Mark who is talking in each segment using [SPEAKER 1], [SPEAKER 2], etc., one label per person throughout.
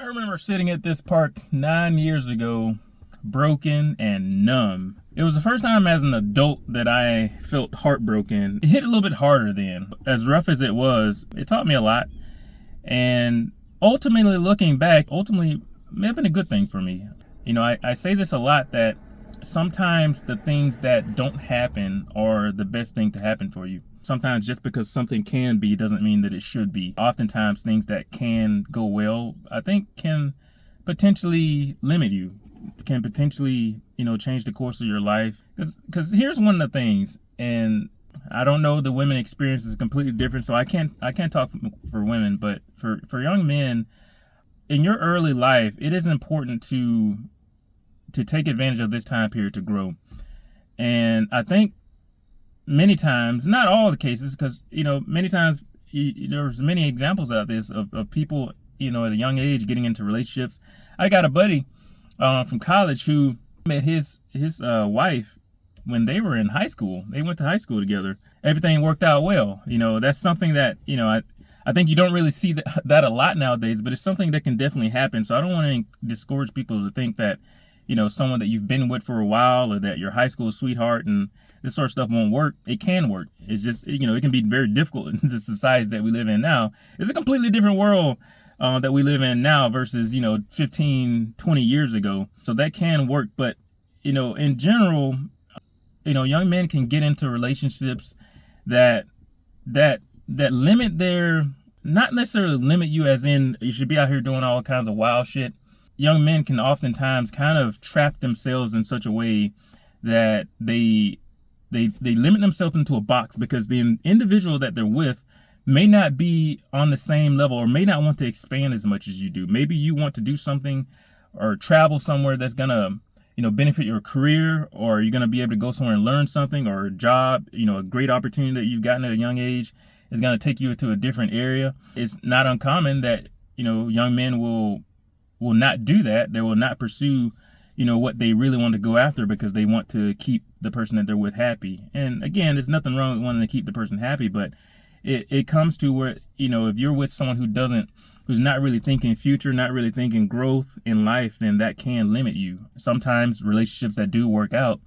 [SPEAKER 1] I remember sitting at this park 9 years ago, broken and numb. It was the first time as an adult that I felt heartbroken. It hit a little bit harder then. As rough as it was, it taught me a lot. And ultimately, looking back, it may have been a good thing for me. I say this a lot that sometimes the things that don't happen are the best thing to happen for you. Sometimes just because something can be doesn't mean that it should be. Oftentimes things that can go well, I think can potentially limit you, can potentially, change the course of your life. Because here's one of the things, and I don't know, the women experience is completely different, so I can't talk for women, but for young men, in your early life, it is important to take advantage of this time period to grow. And I think many times, not all the cases, because many times there's many examples out this of people at a young age getting into relationships. I got a buddy from college who met his wife when they were in high school. They went to high school together. Everything worked out well. That's something that I think you don't really see that a lot nowadays, but it's something that can definitely happen. So I don't want to discourage people to think that someone that you've been with for a while or that your high school sweetheart and this sort of stuff won't work. It can work. It's just, it can be very difficult in the society that we live in now. It's a completely different world that we live in now versus, 15, 20 years ago. So that can work. But, in general, young men can get into relationships that limit not necessarily limit you as in you should be out here doing all kinds of wild shit. Young men can oftentimes kind of trap themselves in such a way that they limit themselves into a box because the individual that they're with may not be on the same level or may not want to expand as much as you do. Maybe you want to do something or travel somewhere that's going to, benefit your career, or you're going to be able to go somewhere and learn something, or a job, a great opportunity that you've gotten at a young age is going to take you to a different area. It's not uncommon that, young men will not do that. They will not pursue, what they really want to go after because they want to keep the person that they're with happy. And again, there's nothing wrong with wanting to keep the person happy, but it comes to where, if you're with someone who's not really thinking future, not really thinking growth in life, then that can limit you. Sometimes relationships that do work out,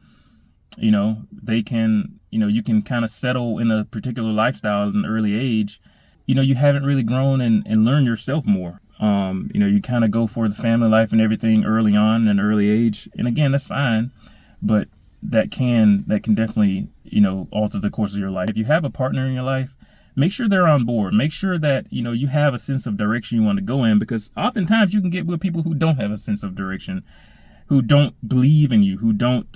[SPEAKER 1] they can, you can kind of settle in a particular lifestyle at an early age. You haven't really grown and learned yourself more. You kind of go for the family life and everything early on in an early age. And again, that's fine, but that can definitely, alter the course of your life. If you have a partner in your life, make sure they're on board. Make sure that, you have a sense of direction you want to go in, because oftentimes you can get with people who don't have a sense of direction, who don't believe in you, who don't,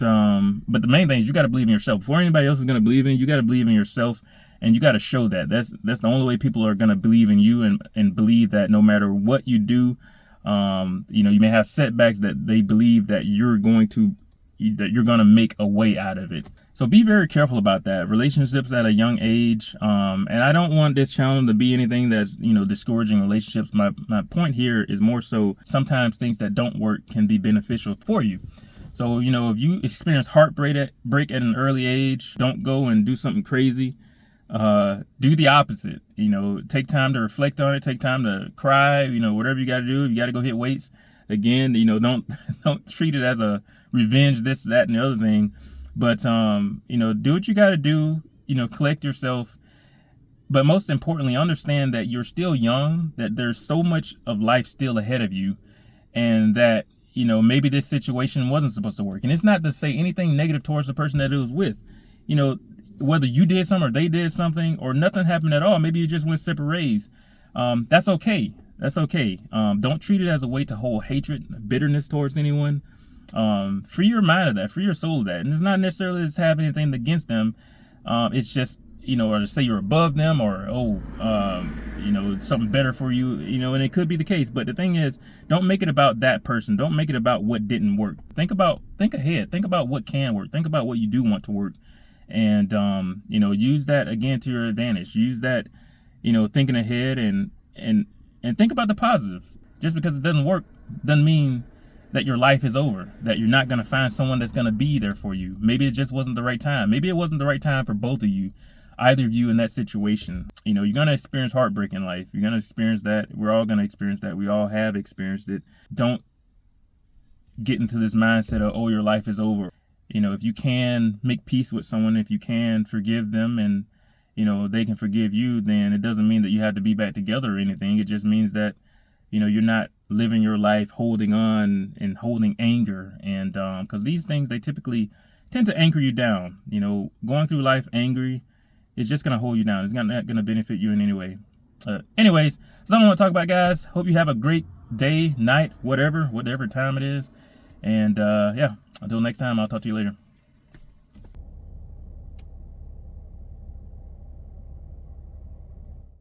[SPEAKER 1] but the main thing is you got to believe in yourself. Before anybody else is going to believe in you, you got to believe in yourself, and you got to show that. That's the only way people are going to believe in you and believe that no matter what you do, you may have setbacks, that they believe that you're going to make a way out of it. So be very careful about that. Relationships at a young age. And I don't want this channel to be anything that's, discouraging relationships. My point here is more so sometimes things that don't work can be beneficial for you. So, if you experience heartbreak at an early age, don't go and do something crazy. Do the opposite. Take time to reflect on it. Take time to cry. Whatever you got to do. If you got to go hit weights, again, don't treat it as a revenge, this, that, and the other thing. But, do what you got to do, collect yourself. But most importantly, understand that you're still young, that there's so much of life still ahead of you, and that, maybe this situation wasn't supposed to work. And it's not to say anything negative towards the person that it was with. Whether you did something or they did something or nothing happened at all, maybe you just went separate ways. That's okay. That's okay. Don't treat it as a way to hold hatred, bitterness towards anyone. Free your mind of that, free your soul of that. And it's not necessarily to have anything against them. It's just, or to say you're above them, or, it's something better for you, and it could be the case. But the thing is, don't make it about that person. Don't make it about what didn't work. Think ahead. Think about what can work. Think about what you do want to work. And, use that again to your advantage. Use that, thinking ahead and think about the positive. Just because it doesn't work doesn't mean that your life is over, that you're not going to find someone that's going to be there for you. Maybe it just wasn't the right time. Maybe it wasn't the right time for both of you. either of you in that situation. You know, you're going to experience heartbreak in life. You're going to experience that. We're all going to experience that. We all have experienced it. Don't get into this mindset of, oh, your life is over. You know, if you can make peace with someone, if you can forgive them and, you know, they can forgive you, then it doesn't mean that you have to be back together or anything. It just means that, you know, you're not living your life holding on and holding anger. And because these things, they typically tend to anchor you down. You know, going through life angry is just going to hold you down. It's not going to benefit you in any way. Anyways, that's all I want to talk about, guys. Hope you have a great day, night, whatever time it is. And yeah, until next time, I'll talk to you later.